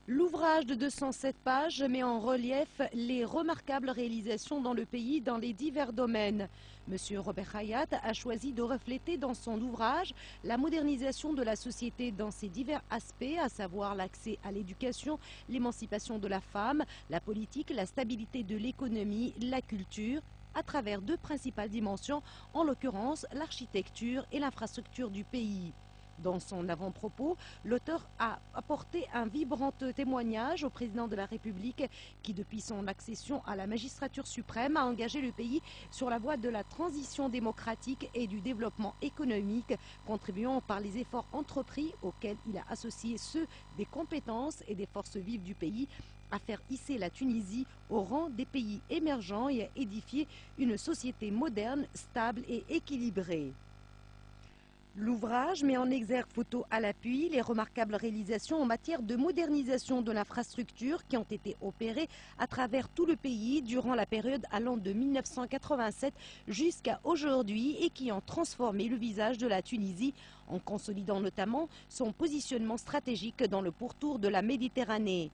L'ouvrage de 207 pages met en relief les remarquables réalisations dans le pays dans les divers domaines. Monsieur Robert Hayat a choisi de refléter dans son ouvrage la modernisation de la société dans ses divers aspects, à savoir l'accès à l'éducation, l'émancipation de la femme, la politique, la stabilité de l'économie, la culture, à travers deux principales dimensions, en l'occurrence l'architecture et l'infrastructure du pays. Dans son avant-propos, l'auteur a apporté un vibrant témoignage au président de la République qui, depuis son accession à la magistrature suprême, a engagé le pays sur la voie de la transition démocratique et du développement économique, contribuant par les efforts entrepris auxquels il a associé ceux des compétences et des forces vives du pays à faire hisser la Tunisie au rang des pays émergents et à édifier une société moderne, stable et équilibrée. L'ouvrage met en exergue, photo à l'appui, les remarquables réalisations en matière de modernisation de l'infrastructure qui ont été opérées à travers tout le pays durant la période allant de 1987 jusqu'à aujourd'hui et qui ont transformé le visage de la Tunisie en consolidant notamment son positionnement stratégique dans le pourtour de la Méditerranée.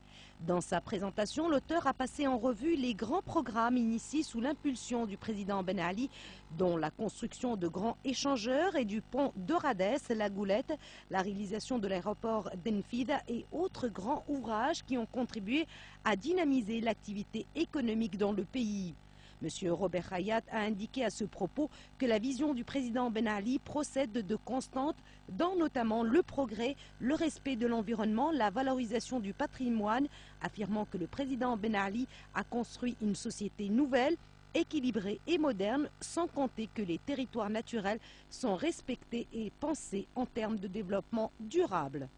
Dans sa présentation, l'auteur a passé en revue les grands programmes initiés sous l'impulsion du président Ben Ali, dont la construction de grands échangeurs et du pont d'Oradès, la Goulette, la réalisation de l'aéroport d'Enfida et autres grands ouvrages qui ont contribué à dynamiser l'activité économique dans le pays. Monsieur Robert Hayat a indiqué à ce propos que la vision du président Ben Ali procède de constantes dans notamment le progrès, le respect de l'environnement, la valorisation du patrimoine, affirmant que le président Ben Ali a construit une société nouvelle, équilibrée et moderne, sans compter que les territoires naturels sont respectés et pensés en termes de développement durable.